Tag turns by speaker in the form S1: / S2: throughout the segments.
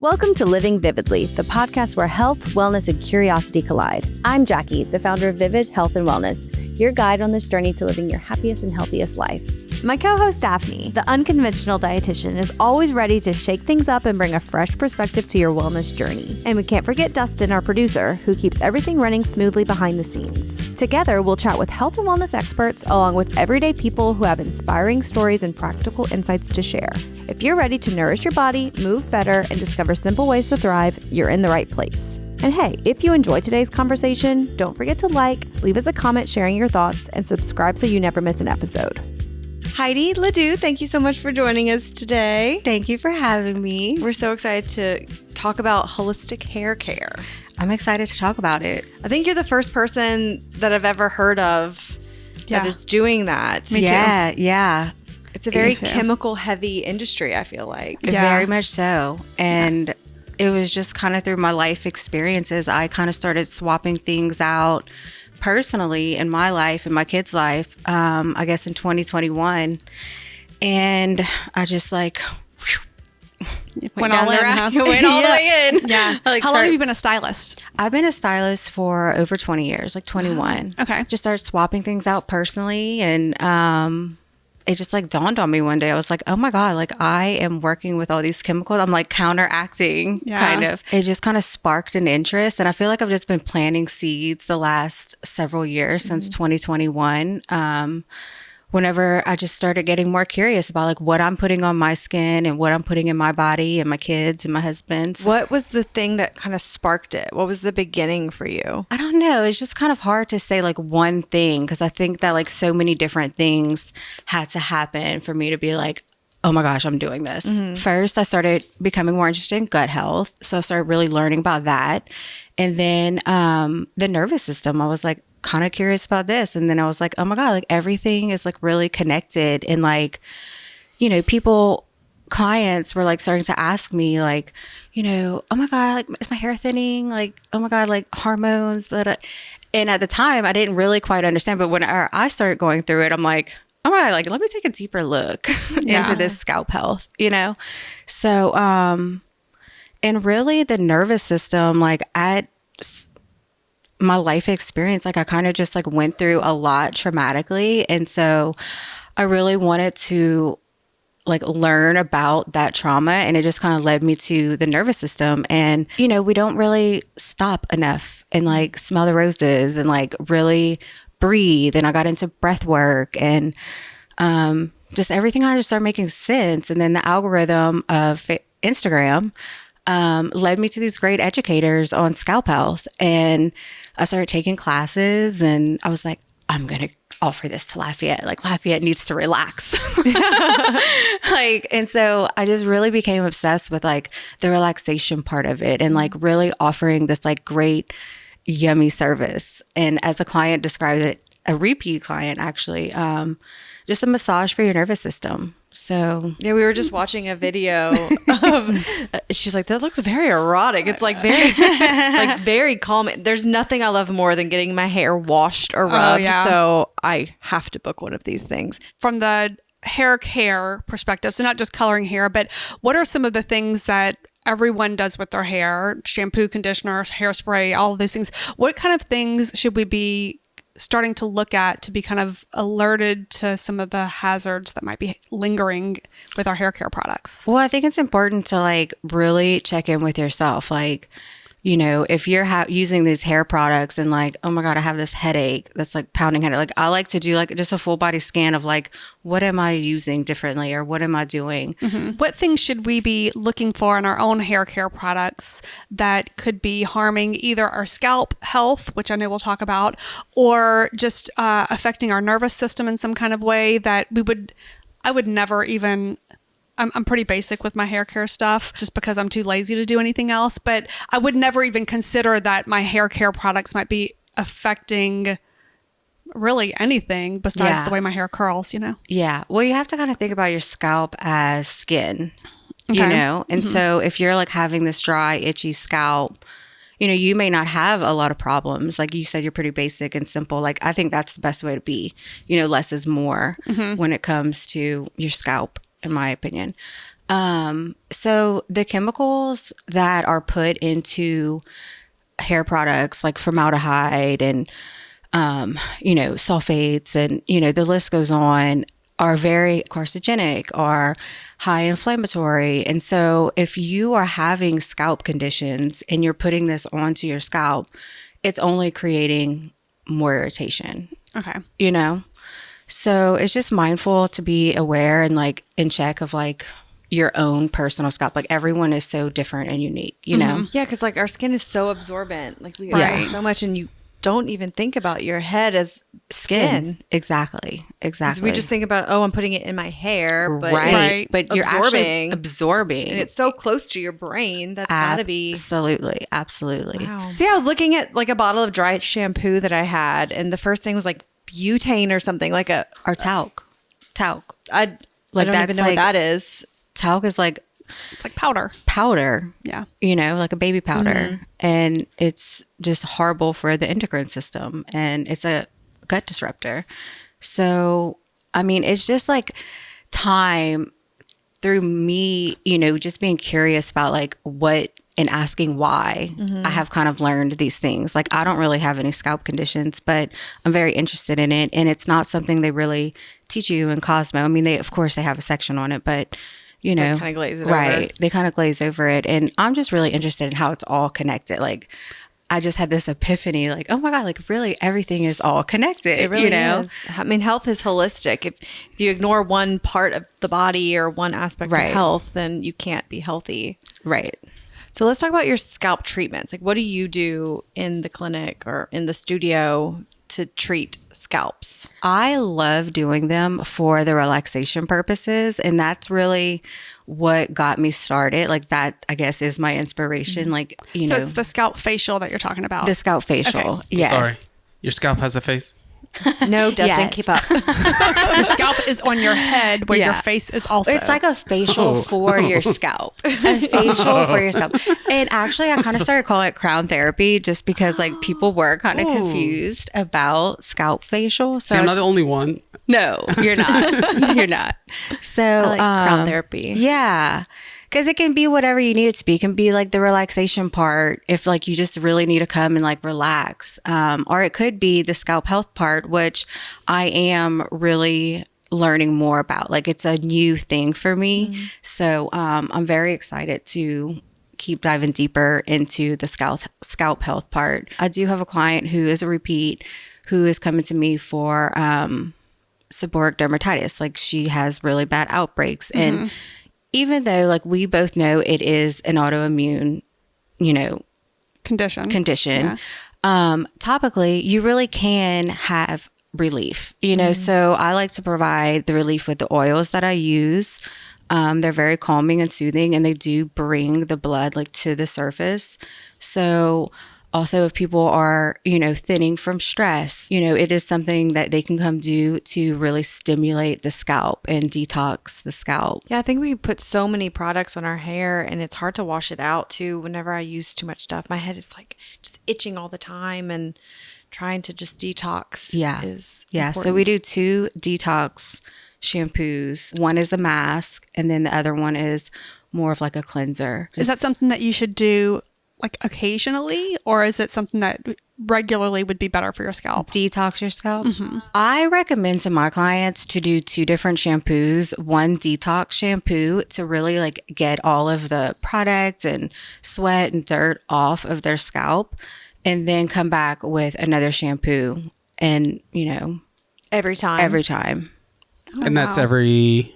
S1: Welcome to Living Vividly, the podcast where health, wellness, and curiosity collide. I'm Jackie, the founder of Vivid Health and Wellness, your guide on this journey to living your happiest and healthiest life.
S2: My co-host Daphne, the unconventional dietitian, is always ready to shake things up and bring a fresh perspective to your wellness journey. And we can't forget Dustin, our producer, who keeps everything running smoothly behind the scenes. Together, we'll chat with health and wellness experts along with everyday people who have inspiring stories and practical insights to share. If you're ready to nourish your body, move better, and discover simple ways to thrive, you're in the right place. And hey, if you enjoyed today's conversation, don't forget to leave us a comment sharing your thoughts, and subscribe so you never miss an episode.
S3: Heidi LeDoux, thank you so much for joining us today.
S4: Thank you for having me.
S3: We're so excited to talk about holistic hair care.
S4: I'm excited to talk about it.
S3: I think you're the first person that I've ever heard of that is doing that.
S4: Me too. Yeah.
S3: It's a very chemical heavy industry, I feel like.
S4: Very much so. And it was just kind of through my life experiences, I kind of started swapping things out personally in my life and my kids' life, I guess in 2021. And I just like
S5: went all
S4: the way in.
S5: Yeah. How long have you been a stylist?
S4: I've been a stylist for over 20 years, like 21.
S5: Okay.
S4: Just started swapping things out personally. And it just like dawned on me one day. I was like, oh my God, like I am working with all these chemicals. I'm like counteracting kind of. It just kind of sparked an interest. And I feel like I've just been planting seeds the last several years since 2021. Whenever I just started getting more curious about like what I'm putting on my skin and what I'm putting in my body and my kids and my husband.
S3: What was the thing that kind of sparked it? What was the beginning for you?
S4: I don't know. It's just kind of hard to say like one thing, because I think that like so many different things had to happen for me to be like, oh my gosh, I'm doing this. First, I started becoming more interested in gut health. So I started really learning about that. And then the nervous system, I was like, kind of curious about this. And then I was like, oh my God, like everything is like really connected. And like, you know, clients were like starting to ask me like, you know, oh my God, like is my hair thinning? Like, oh my God, like hormones. And at the time I didn't really quite understand. But when I started going through it, I'm like, oh my God, like let me take a deeper look into this scalp health, you know? So, and really the nervous system, like my life experience, like I kind of just like went through a lot traumatically. And so I really wanted to like learn about that trauma, and it just kind of led me to the nervous system. And, you know, we don't really stop enough and like smell the roses and like really breathe. And I got into breath work and just everything kind of just started making sense. And then the algorithm of Instagram led me to these great educators on scalp health. And I started taking classes and I was like, I'm going to offer this to Lafayette. Like Lafayette needs to relax. And so I just really became obsessed with like the relaxation part of it and like really offering this like great, yummy service. And as a client described it, a repeat client actually, just a massage for your nervous system. So
S3: yeah, we were just watching a video of, she's like, that looks very erotic. It's like very, like very calming. There's nothing I love more than getting my hair washed or rubbed. So I have to book one of these things.
S5: From the hair care perspective, so not just coloring hair, but what are some of the things that everyone does with their hair? Shampoo, conditioner, hairspray, all of these things. What kind of things should we be starting to look at to be kind of alerted to some of the hazards that might be lingering with our hair care products?
S4: Well, I think it's important to like really check in with yourself. Like, you know, if you're using these hair products and like, oh my God, I have this headache that's like pounding headache. Like I like to do like just a full body scan of like, what am I using differently or what am I doing?
S5: What things should we be looking for in our own hair care products that could be harming either our scalp health, which I know we'll talk about, or just affecting our nervous system in some kind of way that I would never even... I'm pretty basic with my hair care stuff just because I'm too lazy to do anything else. But I would never even consider that my hair care products might be affecting really anything besides the way my hair curls, you know?
S4: Yeah. Well, you have to kind of think about your scalp as skin, you know? And so if you're like having this dry, itchy scalp, you know, you may not have a lot of problems. Like you said, you're pretty basic and simple. Like I think that's the best way to be. You know, less is more when it comes to your scalp, in my opinion. So the chemicals that are put into hair products like formaldehyde and, sulfates and, the list goes on, are very carcinogenic, are high inflammatory. And so if you are having scalp conditions and you're putting this onto your scalp, it's only creating more irritation.
S5: Okay.
S4: So it's just mindful to be aware and like in check of like your own personal scalp. Like everyone is so different and unique, know?
S3: Yeah, because like our skin is so absorbent. Like we
S4: Right.
S3: absorb so much, and you don't even think about your head as skin.
S4: Exactly.
S3: 'Cause we just think about, I'm putting it in my hair, but
S4: right.
S3: it's
S4: But you're actually absorbing.
S3: and it's so close to your brain. That's gotta be
S4: Absolutely.
S3: wow. So yeah, I was looking at like a bottle of dry shampoo that I had, and the first thing was like butane or something, like
S4: or talc.
S3: I don't even know what that is.
S4: Talc is like
S5: It's like powder. Yeah.
S4: Like a baby powder. And it's just horrible for the endocrine system. And it's a gut disruptor. So, I mean, it's just like time through me, just being curious about like what and asking why I have kind of learned these things. Like I don't really have any scalp conditions, but I'm very interested in it. And it's not something they really teach you in Cosmo. I mean, they have a section on it, but
S3: They kind of glaze it over.
S4: Right. They kind of glaze over it. And I'm just really interested in how it's all connected. Like, I just had this epiphany, like, oh my God, like really everything is all connected.
S3: It really is. I mean, health is holistic. If you ignore one part of the body or one aspect of health, then you can't be healthy.
S4: Right.
S3: So let's talk about your scalp treatments. Like, what do you do in the clinic or in the studio to treat scalps?
S4: I love doing them for the relaxation purposes. And that's really what got me started. Like that, I guess, is my inspiration. Like,
S5: So it's the scalp facial that you're talking about.
S4: the scalp facial.
S5: Okay.
S4: Yes.
S6: Sorry. Your scalp has a face?
S3: No, Dustin,
S4: Yes.
S3: keep up.
S5: Your scalp is on your head where your
S4: Yeah.
S5: face is also.
S4: It's like a facial for your scalp. A facial for your scalp. And actually, I kind of started calling it crown therapy just because like people were kind of confused about scalp facial. So
S6: See, I'm not the only one.
S4: no, you're not. You're not. So
S3: I like crown therapy.
S4: Yeah. Because it can be whatever you need it to be. It can be like the relaxation part if like you just really need to come and like relax. Or it could be the scalp health part, which I am really learning more about. Like it's a new thing for me. So I'm very excited to keep diving deeper into the scalp health part. I do have a client who is a repeat who is coming to me for seborrheic dermatitis. Like she has really bad outbreaks. And even though like we both know it is an autoimmune, condition, topically, you really can have relief, so I like to provide the relief with the oils that I use. They're very calming and soothing, and they do bring the blood like to the surface. So also if people are, thinning from stress, it is something that they can come do to really stimulate the scalp and detox the scalp.
S3: Yeah, I think we put so many products on our hair and it's hard to wash it out too. Whenever I use too much stuff, my head is like just itching all the time, and trying to just detox is important.
S4: So we do 2 detox shampoos. One is a mask and then the other one is more of like a cleanser.
S5: Is that something that you should do like occasionally, or is it something that regularly would be better for your scalp?
S4: Detox your scalp? I recommend to my clients to do 2 different shampoos. One detox shampoo to really like get all of the product and sweat and dirt off of their scalp, and then come back with another shampoo and,
S3: Every time.
S6: And that's every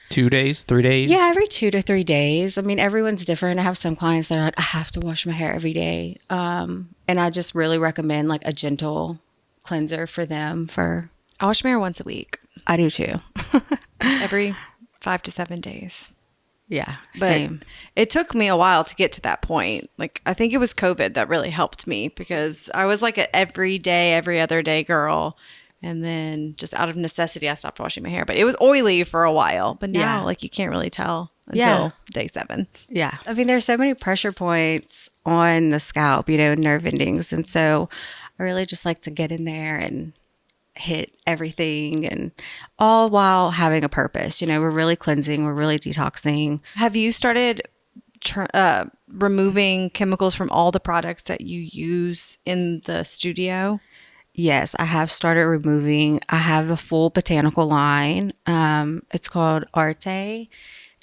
S6: 2 days, 3 days?
S4: Yeah, every 2 to 3 days. I mean, everyone's different. I have some clients that are like, I have to wash my hair every day. And I just really recommend like a gentle cleanser for them.
S3: I wash my hair once a week.
S4: I do too.
S3: Every 5 to 7 days.
S4: Yeah,
S3: But
S4: same.
S3: it took me a while to get to that point. Like, I think it was COVID that really helped me, because I was like an every day, every other day girl. And then just out of necessity, I stopped washing my hair. But it was oily for a while. But now, like, you can't really tell until day 7.
S4: Yeah. I mean, there's so many pressure points on the scalp, nerve endings. And so I really just like to get in there and hit everything, and all while having a purpose. You know, we're really cleansing, we're really detoxing.
S3: Have you started removing chemicals from all the products that you use in the studio?
S4: Yes, I have started removing. I have a full botanical line. It's called Arte,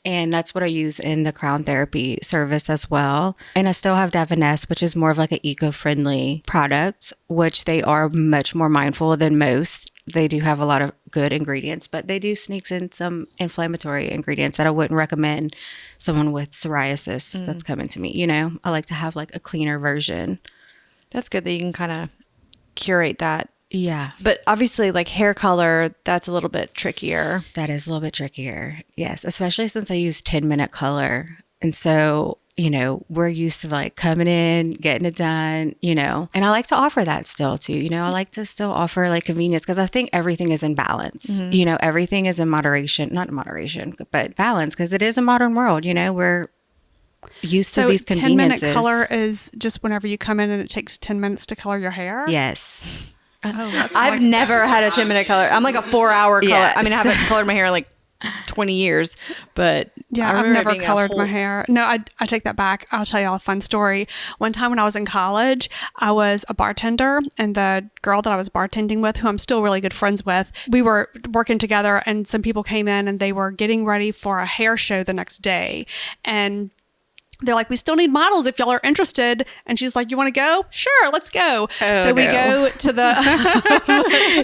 S4: and that's what I use in the crown therapy service as well. And I still have Davines, which is more of like an eco-friendly product, which they are much more mindful than most. They do have a lot of good ingredients, but they do sneak in some inflammatory ingredients that I wouldn't recommend someone with psoriasis that's coming to me. You know, I like to have like a cleaner version.
S3: That's good that you can kind of curate that.
S4: Yeah.
S3: But obviously, like hair color, that's a little bit trickier.
S4: That is a little bit trickier. Yes. Especially since I use 10-minute color. And so, you know, we're used to like coming in, getting it done, you know, and I like to offer that still too. You know, I like to still offer like convenience because I think everything is in balance. You know, everything is in moderation, not in moderation, but balance, because it is a modern world. You know, we're used to these conveniences.
S5: 10-minute color is just whenever you come in and it takes 10 minutes to color your hair?
S4: Yes.
S5: Oh, that's
S3: I've never had a 10-minute color. I'm like a 4-hour color.
S4: Yes.
S3: I mean, I haven't colored my hair in like 20 years, but
S5: yeah, I've never colored my hair. No, I take that back. I'll tell y'all a fun story. One time when I was in college, I was a bartender, and the girl that I was bartending with, who I'm still really good friends with, we were working together, and some people came in and they were getting ready for a hair show the next day. And they're like, we still need models if y'all are interested. And she's like, you want to go? Sure, let's go. So we go to the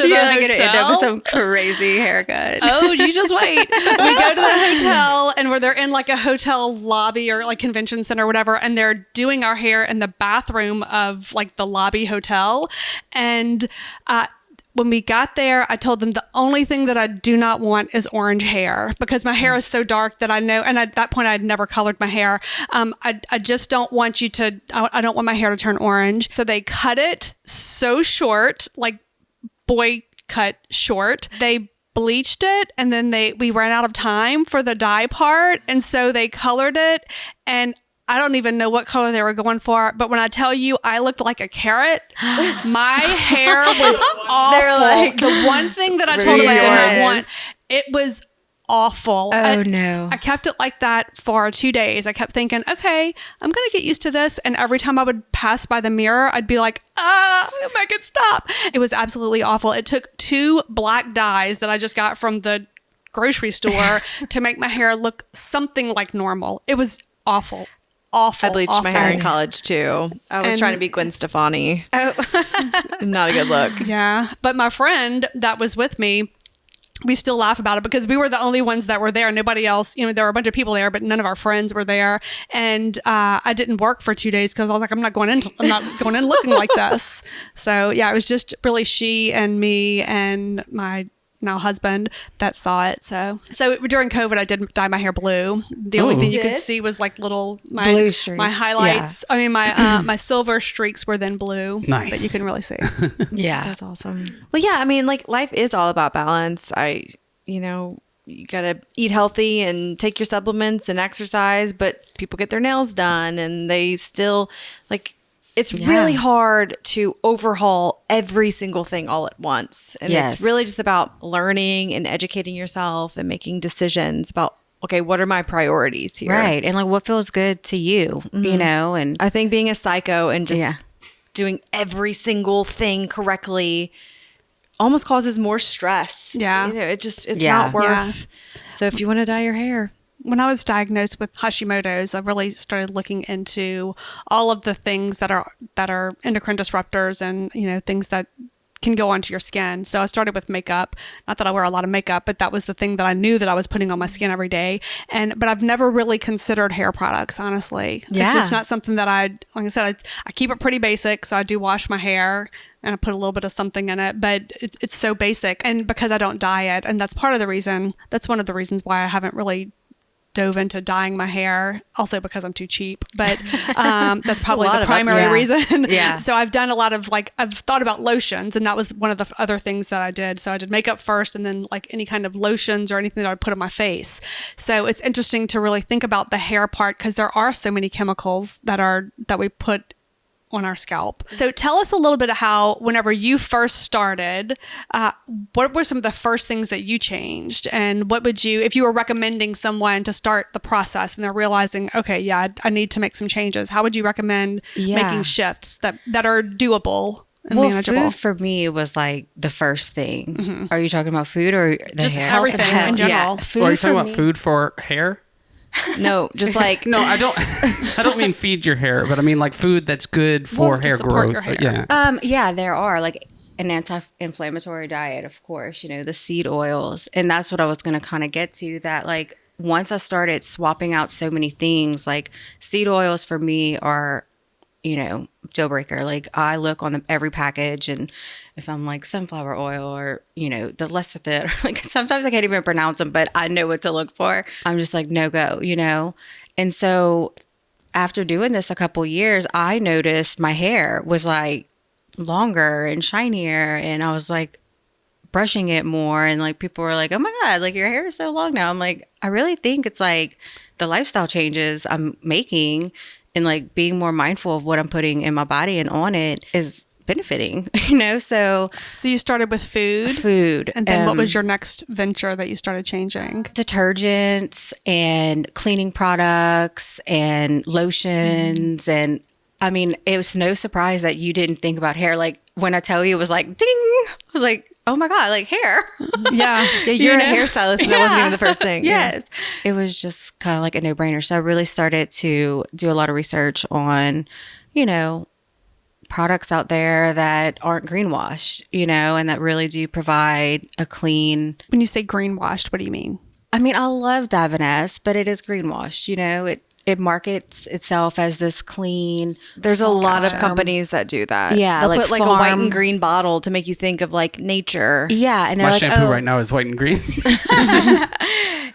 S4: You're like going to end up with some crazy haircut.
S5: Oh, you just wait. We go to the hotel, and they're in like a hotel lobby or like convention center or whatever, and they're doing our hair in the bathroom of like the lobby hotel. And when we got there, I told them the only thing that I do not want is orange hair, because my hair is so dark that I know, and at that point I had never colored my hair. I just don't want I don't want my hair to turn orange. So they cut it so short, like boy cut short. They bleached it, and then we ran out of time for the dye part. And so they colored it, and I don't even know what color they were going for, but when I tell you I looked like a carrot, my hair was awful. They're like, the one thing that I told them I did not want, it was awful.
S4: No.
S5: I kept it like that for 2 days. I kept thinking, okay, I'm going to get used to this. And every time I would pass by the mirror, I'd be like, make it stop. It was absolutely awful. It took 2 black dyes that I just got from the grocery store to make my hair look something like normal. It was awful. Awful.
S3: I bleached my hair in college too. I was trying to be Gwen Stefani. Oh. Not a good look.
S5: Yeah. But my friend that was with me, we still laugh about it because we were the only ones that were there. Nobody else, you know, there were a bunch of people there, but none of our friends were there. And I didn't work for 2 days because I was like, I'm not going in looking like this. So yeah, it was just really she and me and my now husband that saw it. So during COVID, I did dye my hair blue. The only thing you could see was like little
S4: blue streaks.
S5: My highlights. Yeah. I mean, my silver streaks were then blue.
S6: Nice.
S5: But you couldn't really see.
S4: Yeah,
S3: that's awesome. Well, yeah, I mean, like life is all about balance. You gotta eat healthy and take your supplements and exercise, but people get their nails done and they still like. It's really hard to overhaul every single thing all at once. And it's really just about learning and educating yourself and making decisions about, okay, what are my priorities here?
S4: Right. And like what feels good to you, you know? And
S3: I think being a psycho and just doing every single thing correctly almost causes more stress.
S5: Yeah.
S3: You know, it's not worth. Yeah. So if you want to dye your hair.
S5: When I was diagnosed with Hashimoto's, I really started looking into all of the things that are endocrine disruptors and, you know, things that can go onto your skin. So I started with makeup. Not that I wear a lot of makeup, but that was the thing that I knew that I was putting on my skin every day. But I've never really considered hair products, honestly. Yeah. It's just not something that like I said, I keep it pretty basic. So I do wash my hair and I put a little bit of something in it, but it's so basic. And because I don't dye it, and that's one of the reasons why I haven't really dove into dyeing my hair, also because I'm too cheap, but that's probably the primary reason. Yeah. So I've done a lot of I've thought about lotions, and that was one of the other things that I did. So I did makeup first, and then like any kind of lotions or anything that I put on my face. So it's interesting to really think about the hair part, because there are so many chemicals that we put on our scalp. So tell us a little bit of how, whenever you first started, what were some of the first things that you changed? And what would you, if you were recommending someone to start the process and they're realizing, okay, yeah, I need to make some changes, how would you recommend making shifts that are doable and manageable?
S4: Food for me was like the first thing. Are you talking about food or
S5: Just
S4: hair?
S5: everything in general.
S6: Or are you talking about food for hair?
S3: No, just like
S6: No, I don't mean feed your hair, but I mean like food that's good for hair growth.
S5: Your hair.
S4: Yeah, there are like an anti-inflammatory diet, of course, the seed oils. And that's what I was going to kind of get to, that like once I started swapping out so many things, like seed oils for me are, deal breaker. Like I look on every package, and if I'm like sunflower oil or, the lecithin, like sometimes I can't even pronounce them, but I know what to look for. I'm just like, no go, And so after doing this a couple years, I noticed my hair was like longer and shinier, and I was like brushing it more, and like people were like, oh my God, like your hair is so long now. I'm like, I really think it's like the lifestyle changes I'm making and like being more mindful of what I'm putting in my body and on it is benefiting, So
S5: you started with food. And then what was your next venture that you started changing?
S4: Detergents and cleaning products and lotions. And I mean, it was no surprise that you didn't think about hair. Like when I tell you, it was like, ding, I was like, oh my God, like hair.
S5: Yeah.
S3: You're a hairstylist, and that wasn't even the first thing.
S4: Yes. It was just kind of like a no-brainer. So I really started to do a lot of research on, products out there that aren't greenwashed, and that really do provide a clean.
S5: When you say greenwashed, what do you mean?
S4: I mean, I love Davines, but it is greenwashed, It markets itself as this clean.
S3: There's a lot of companies that do that.
S4: Yeah,
S3: they'll
S4: like
S3: put like a white and green bottle to make you think of like nature.
S4: Yeah, and they're
S6: my
S4: like,
S6: shampoo right now is white and green.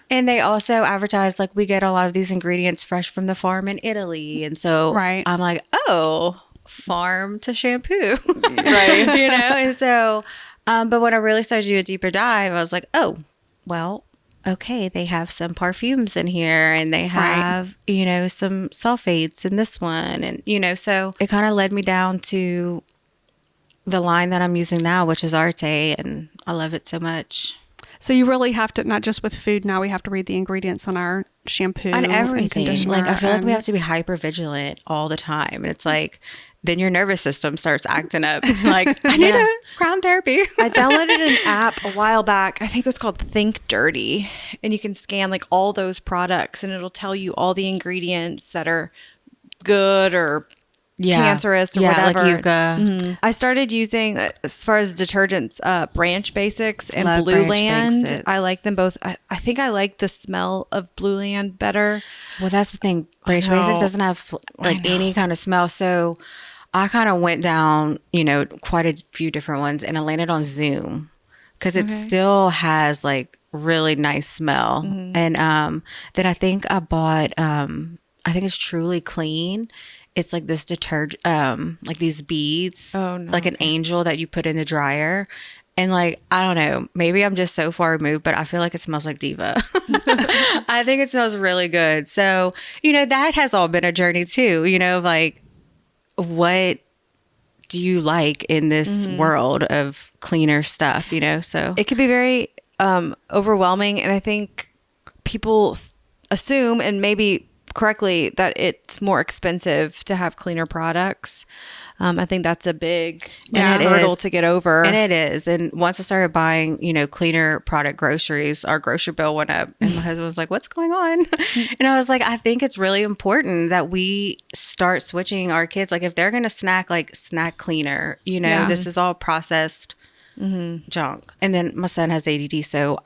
S4: And they also advertise like we get a lot of these ingredients fresh from the farm in Italy, and so I'm like, oh, farm to shampoo, right? And so, but when I really started to do a deeper dive, I was like, oh, well. Okay, they have some perfumes in here, and they have, some sulfates in this one. And, so it kind of led me down to the line that I'm using now, which is Arte, and I love it so much.
S5: So you really have to, not just with food, now we have to read the ingredients on our shampoo
S4: and everything.
S5: And conditioner.
S4: Like, I feel like we have to be hyper vigilant all the time. And it's like, then your nervous system starts acting up. Like, I need a crown therapy.
S3: I downloaded an app a while back. I think it was called Think Dirty. And you can scan like all those products, and it'll tell you all the ingredients that are good or cancerous or whatever.
S4: Like Yucca.
S3: I started using, as far as detergents, Branch Basics and
S4: Love
S3: Blue
S4: Branch
S3: Land.
S4: Basics.
S3: I like them both. I think I like the smell of Blue Land better.
S4: Well, that's the thing. Branch Basics doesn't have like any kind of smell. So I kind of went down, quite a few different ones, and I landed on Zoom because it still has like really nice smell. And then I think I bought, I think it's Truly Clean. It's like this detergent, like these beads, like an angel that you put in the dryer. And like, I don't know, maybe I'm just so far removed, but I feel like it smells like Diva. I think it smells really good. So, that has all been a journey too, like, what do you like in this world of cleaner stuff, So
S3: it could be very overwhelming. And I think people assume, and maybe correctly, that it's more expensive to have cleaner products. I think that's a big hurdle to get over.
S4: And it is. And once I started buying, cleaner product groceries, our grocery bill went up. And my husband was like, what's going on? And I was like, I think it's really important that we start switching our kids. Like if they're going to snack, like snack cleaner, this is all processed junk. And then my son has ADD. So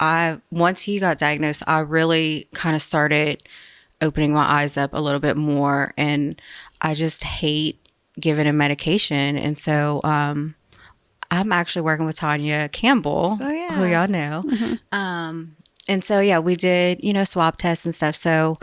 S4: once he got diagnosed, I really kind of started opening my eyes up a little bit more. And I just hate giving him medication. And so I'm actually working with Tanya Campbell, who y'all know. And so, we did, swab tests and stuff. So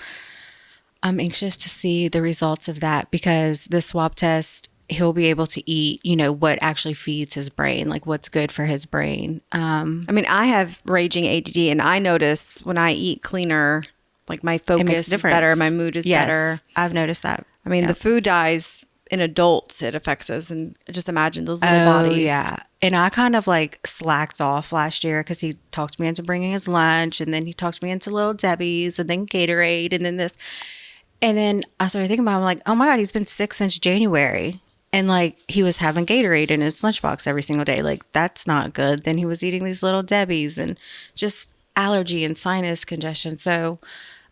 S4: I'm anxious to see the results of that, because the swab test, he'll be able to eat, what actually feeds his brain, like what's good for his brain. I
S3: mean, I have raging ADD, and I notice when I eat cleaner, like my focus is better, my mood is better.
S4: I've noticed that.
S3: I mean, the food dyes in adults it affects us, and just imagine those little bodies.
S4: Yeah. And I kind of like slacked off last year because he talked me into bringing his lunch, and then he talked me into Little Debbie's, and then Gatorade, and then this. And then I started thinking about it, I'm like, oh my God, he's been sick since January. And like he was having Gatorade in his lunchbox every single day. Like that's not good. Then he was eating these Little Debbie's and just allergy and sinus congestion. So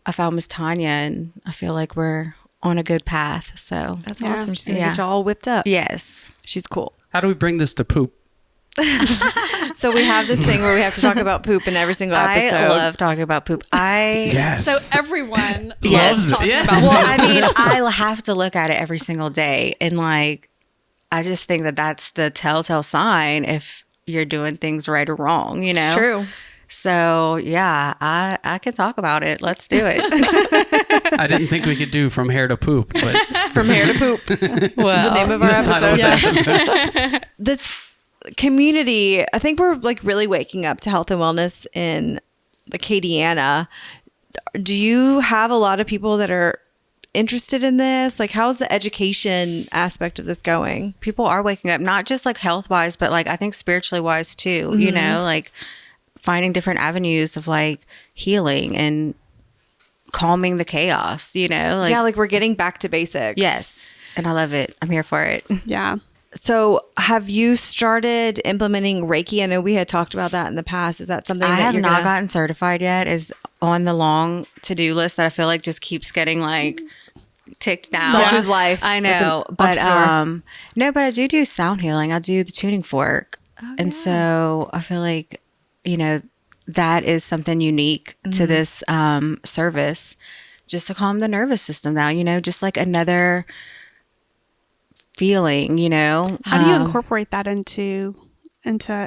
S4: I found Miss Tanya, and I feel like we're on a good path. So
S3: that's awesome. She's gonna get you all whipped up.
S4: Yes.
S3: She's cool.
S6: How do we bring this to poop?
S3: So we have this thing where we have to talk about poop in every single episode.
S4: I love talking about poop.
S6: Yes.
S5: So everyone
S6: Yes.
S5: loves talking
S6: Yes.
S5: about
S4: Well,
S5: poop.
S4: I mean, I have to look at it every single day. And like, I just think that that's the telltale sign if you're doing things right or wrong, you know?
S3: It's true.
S4: So yeah, I can talk about it. Let's do it.
S6: I didn't think we could do from hair to poop, but
S3: From hair to poop.
S4: Well,
S3: The name of our
S6: title
S3: episode.
S6: of the episode.
S3: This community, I think we're like really waking up to health and wellness in the Acadiana. Do you have a lot of people that are interested in this? Like, how's the education aspect of this going?
S4: people are waking up, not just like health wise, but like I think spiritually wise too, you know, like finding different avenues of like healing and calming the chaos, you know? Like,
S3: Yeah, like we're getting back to basics.
S4: yes. And I love it. I'm here for it.
S5: Yeah.
S3: So have you started implementing Reiki? I know we had talked about that in the past. Is that something
S4: I
S3: that
S4: have
S3: you're
S4: not
S3: gonna...
S4: gotten certified yet. Is on the long to-do list that I feel like just keeps getting like ticked down.
S3: Such is life
S4: I
S3: with
S4: know,
S3: an
S4: but
S3: entrepreneur.
S4: no, but I do sound healing. I do the tuning fork, and so I feel like, you know, that is something unique to this service, just to calm the nervous system down. You know, just like another feeling. You know,
S5: How do you incorporate that into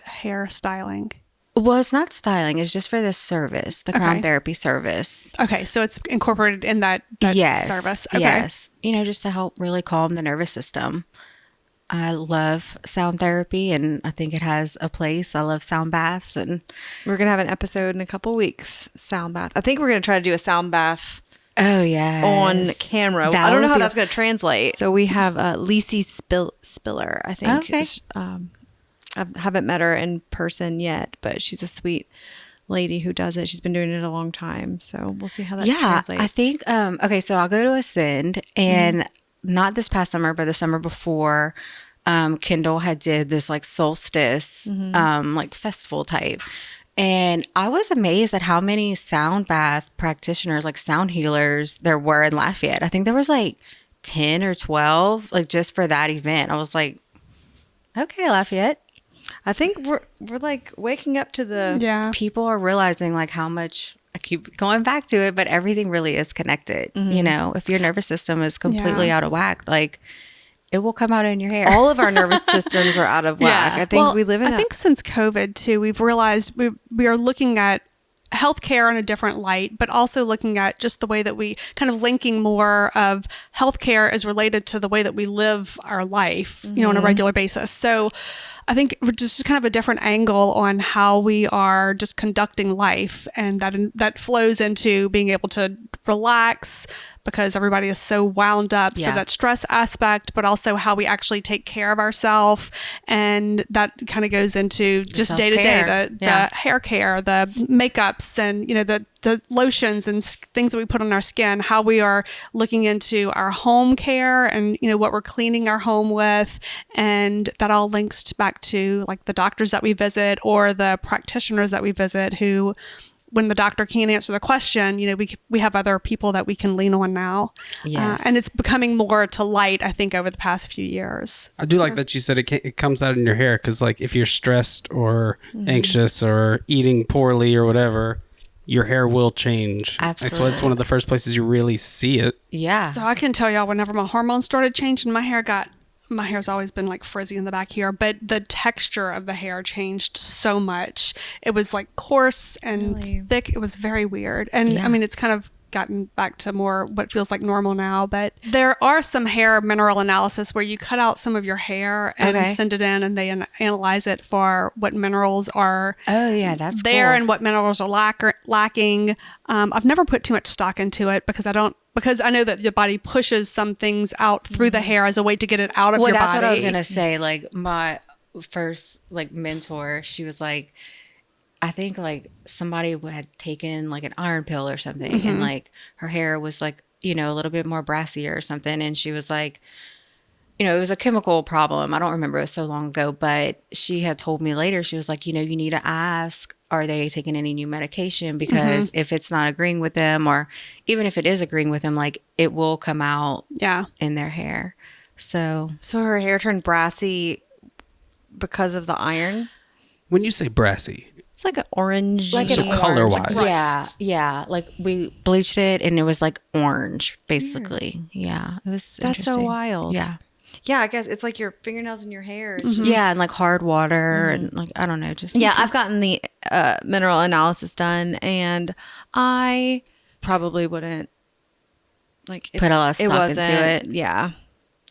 S5: hair styling?
S4: Well, it's not styling. It's just for this service, the crown
S5: Okay.
S4: therapy service.
S5: Okay, so it's incorporated in that
S4: Yes,
S5: service. Okay.
S4: Yes. You know, just to help really calm the nervous system. I love sound therapy, and I think it has a place. I love sound baths, and
S3: We're going to have an episode in a couple weeks, sound bath. I think we're going to try to do a sound bath
S4: oh yeah,
S3: on camera.
S4: That
S3: I don't know
S4: would
S3: how
S4: be-
S3: that's going to translate. So we have Lisi Spiller, I think.
S4: Okay.
S3: I haven't met her in person yet, but she's a sweet lady who does it. She's been doing it a long time. So we'll see how that translates.
S4: I think. Okay, so I'll go to Ascend, and not this past summer, but the summer before, Kendall had did this like solstice, like festival type. And I was amazed at how many sound bath practitioners, like sound healers, there were in Lafayette. I think there was like 10 or 12, like just for that event. I was like, okay, Lafayette.
S3: I think we're like waking up to the...
S5: Yeah.
S4: People are realizing like how much, I keep going back to it, but everything really is connected. You know, if your nervous system is completely out of whack, like it will come out in your hair.
S3: All of our nervous systems are out of whack. I think we live in
S5: I think since COVID too, we've realized we are looking at healthcare in a different light, but also looking at just the way that we kind of linking more of healthcare is related to the way that we live our life, you know, on a regular basis. So I think we're just kind of a different angle on how we are just conducting life, and that flows into being able to relax because everybody is so wound up. So
S4: Yeah.
S5: that stress aspect, but also how we actually take care of ourselves, and that kind of goes into just day to day,
S4: self-care.
S5: the
S4: Yeah.
S5: hair care, the makeups, and you know the lotions and things that we put on our skin, how we are looking into our home care, and you know what we're cleaning our home with, and that all links back to like the doctors that we visit or the practitioners that we visit who, when the doctor can't answer the question, you know, we have other people that we can lean on now.
S4: Yes.
S5: And it's becoming more to light, I think, over the past few years.
S6: I do like that you said it comes out in your hair, because like if you're stressed or anxious or eating poorly or whatever, your hair will change.
S4: Absolutely.
S6: That's why it's one of the first places you really see it.
S4: Yeah.
S5: So I can tell y'all, whenever my hormones started changing, my hair's always been like frizzy in the back here, but the texture of the hair changed so much. It was like coarse and thick. It was very weird. And I mean, it's kind of gotten back to more what feels like normal now. But there are some hair mineral analysis where you cut out some of your hair and send it in, and they analyze it for what minerals are
S4: that's
S5: there
S4: cool.
S5: and what minerals are lacking. I've never put too much stock into it because I know that your body pushes some things out through the hair as a way to get it out of your body.
S4: Well, that's what I was gonna say. Like my first like mentor, she was like, I think like somebody had taken like an iron pill or something, and like her hair was like, you know, a little bit more brassy or something, and she was like, you know, it was a chemical problem. I don't remember, it was so long ago, but she had told me later, she was like, you know, you need to ask, are they taking any new medication? Because if it's not agreeing with them, or even if it is agreeing with them, like it will come out in their hair. So
S3: her hair turned brassy because of the iron?
S6: When you say brassy,
S3: it's like an orange.
S6: Like so color wise.
S4: Yeah. Like we bleached it and it was like orange, basically. Yeah. It was
S3: That's so wild.
S4: Yeah.
S3: Yeah, I guess it's like your fingernails in your hair.
S4: Yeah, and like hard water and like, I don't know, just
S3: I've gotten the mineral analysis done, and I probably wouldn't like
S4: put a lot of stock into it.
S3: Yeah,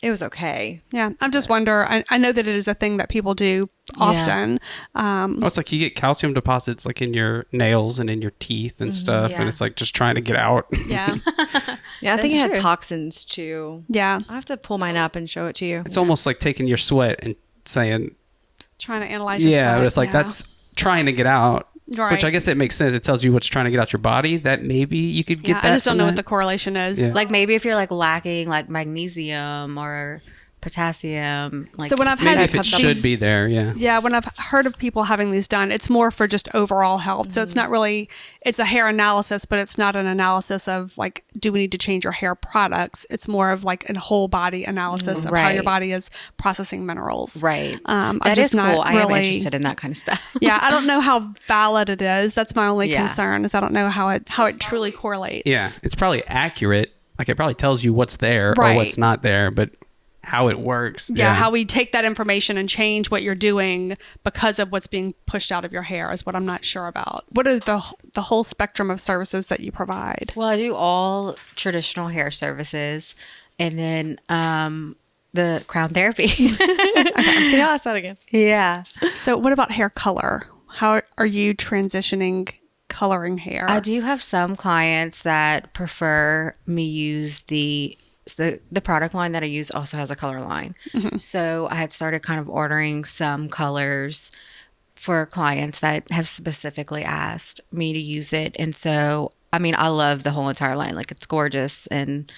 S3: it was okay.
S5: Yeah, I just wonder. I know that it is a thing that people do often.
S6: It's like you get calcium deposits like in your nails and in your teeth and stuff, and it's like just trying to get out.
S5: Yeah.
S3: Yeah, I think it had toxins too.
S5: Yeah.
S3: I have to pull mine up and show it to you.
S6: It's almost like taking your sweat and saying,
S5: trying to analyze your sweat.
S6: Yeah, but it's like that's trying to get out.
S5: Right.
S6: Which I guess it makes sense. It tells you what's trying to get out your body, that maybe you could get that.
S5: I just don't know
S6: that.
S5: what the correlation is.
S6: Yeah.
S4: Like maybe if you're like lacking like magnesium or potassium. Like
S5: so when I've
S6: maybe
S5: had
S6: if it should be there,
S5: yeah, when I've heard of people having these done, it's more for just overall health. So it's not really, it's a hair analysis, but it's not an analysis of like, do we need to change your hair products? It's more of like a whole body analysis of how your body is processing minerals.
S4: Right.
S5: That
S4: is cool. I am interested in that kind of stuff.
S5: Yeah, I don't know how valid it is. That's my only concern, is I don't know how it truly correlates.
S6: Yeah, it's probably accurate. Like it probably tells you what's there or what's not there, but how it works.
S5: Yeah, how we take that information and change what you're doing because of what's being pushed out of your hair is what I'm not sure about. What is the whole spectrum of services that you provide?
S4: Well, I do all traditional hair services, and then the crown therapy.
S3: Can you ask that again?
S4: Yeah.
S5: So what about hair color? How are you transitioning coloring hair?
S4: I do have some clients that prefer me use the product line that I use also has a color line. So I had started kind of ordering some colors for clients that have specifically asked me to use it. And so, I mean, I love the whole entire line. Like it's gorgeous, and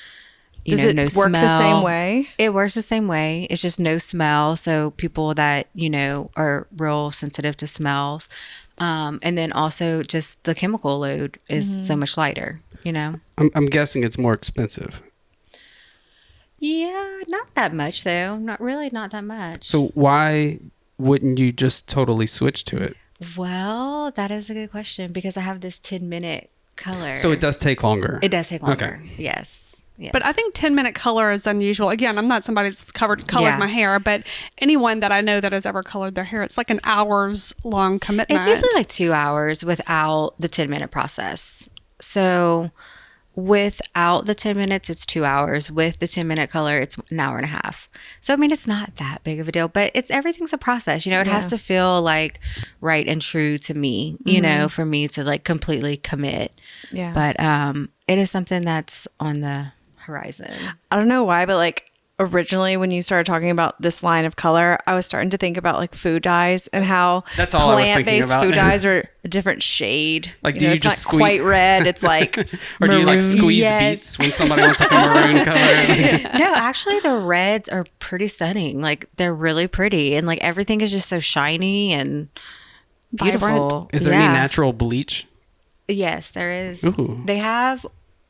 S3: Does it
S4: no
S3: work
S4: smell.
S3: the same way?
S4: It works the same way. It's just no smell. So people that, are real sensitive to smells. And then also just the chemical load is so much lighter,
S6: I'm guessing it's more expensive.
S4: Yeah, not that much though. Not that much.
S6: So why wouldn't you just totally switch to it?
S4: Well, that is a good question because I have this 10-minute color.
S6: So it does take longer.
S4: It does take longer.
S6: Okay.
S4: Yes.
S5: But I think 10-minute color is unusual. Again, I'm not somebody that's colored my hair, but anyone that I know that has ever colored their hair, it's like an hours long commitment.
S4: It's usually like 2 hours without the 10-minute process. So without the 10 minutes, it's 2 hours. With the 10-minute color, it's an hour and a half. So, I mean, it's not that big of a deal, but everything's a process. It has to feel like right and true to me, for me to like completely commit.
S3: Yeah.
S4: But it is something that's on the horizon.
S3: I don't know why, but like originally when you started talking about this line of color, I was starting to think about like food dyes and how
S6: that's all
S3: plant-based food dyes are a different shade.
S6: Like, do you
S3: it's
S6: just
S3: not quite red? It's like
S6: or do you like squeeze beets when somebody wants like a maroon color?
S4: No, actually, the reds are pretty stunning. Like they're really pretty, and like everything is just so shiny and beautiful.
S5: Vibrant.
S6: Is there any natural bleach?
S4: Yes, there is.
S6: Ooh.
S4: They have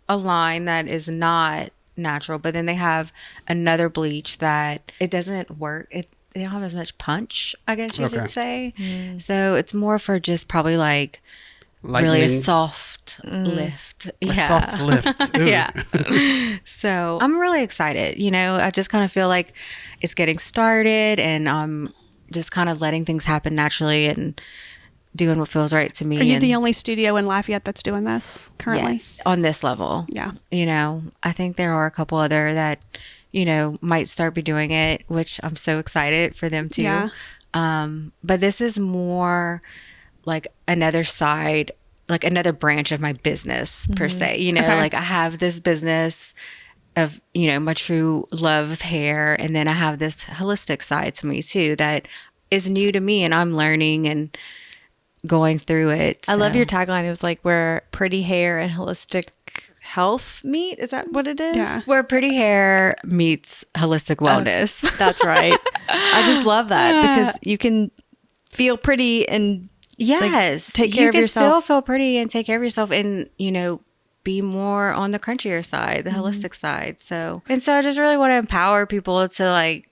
S4: a line that is not natural, but then they have another bleach that it doesn't work. They don't have as much punch, I guess you should say. So it's more for just probably like
S6: Lightning.
S4: really a soft lift.
S6: A soft lift. Ooh.
S4: Yeah. So I'm really excited. I just kind of feel like it's getting started, and I'm just kind of letting things happen naturally. And doing what feels right to me.
S5: Are you the only studio in Lafayette that's doing this currently?
S4: Yes, on this level.
S5: Yeah.
S4: You know, I think there are a couple other that, you know, might start be doing it, which I'm so excited for them too.
S5: Yeah.
S4: But this is more like another side, like another branch of my business per se. You know, like I have this business of, you know, my true love of hair, and then I have this holistic side to me too that is new to me, and I'm learning and going through it.
S3: I love your tagline. It was like where pretty hair and holistic health meet. Is that what it is?
S5: Yeah.
S4: Where pretty hair meets holistic wellness.
S3: That's right. I just love that because you can feel pretty and
S4: yes,
S3: take care of yourself.
S4: You can still feel pretty and take care of yourself, and, you know, be more on the crunchier side, the holistic side. So I just really want to empower people to like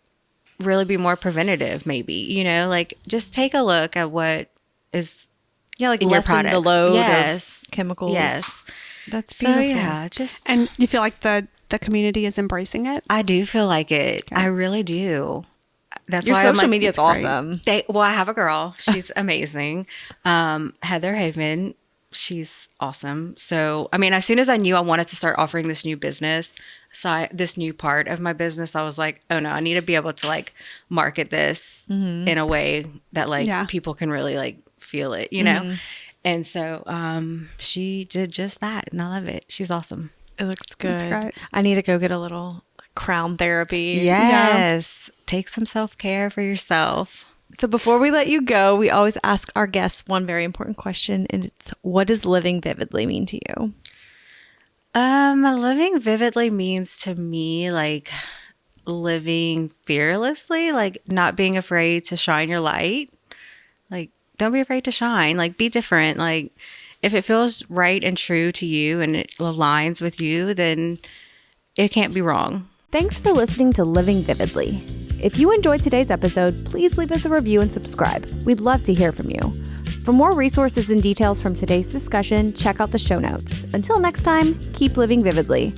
S4: really be more preventative, maybe, you know, like just take a look at what is
S3: like
S4: in your
S3: lessen
S4: products.
S3: the load
S4: Yes.
S3: of chemicals.
S4: Yes.
S3: That's
S4: So
S3: beautiful.
S4: yeah, just
S5: And you feel like the community is embracing it?
S4: I do feel like it. I really do. That's
S3: Your
S4: why I'm
S3: social
S4: like,
S3: media is
S5: it's great.
S3: awesome.
S4: I have a girl. She's amazing. Heather Haven. She's awesome. So, I mean, as soon as I knew I wanted to start offering this new business, this new part of my business, I was like, oh no, I need to be able to like market this in a way that like people can really like feel it, you know? And so she did just that, and I love it. She's awesome.
S3: It looks good.
S5: That's great.
S3: I need to go get a little crown therapy.
S4: Yes. Take some self-care for yourself.
S3: So before we let you go, we always ask our guests one very important question, and it's, what does living vividly mean to you?
S4: Living vividly means to me like living fearlessly, like not being afraid to shine your light. Like, don't be afraid to shine. Like, be different. Like, if it feels right and true to you and it aligns with you, then it can't be wrong.
S2: Thanks for listening to Living Vividly. If you enjoyed today's episode, please leave us a review and subscribe. We'd love to hear from you. For more resources and details from today's discussion, check out the show notes. Until next time, keep living vividly.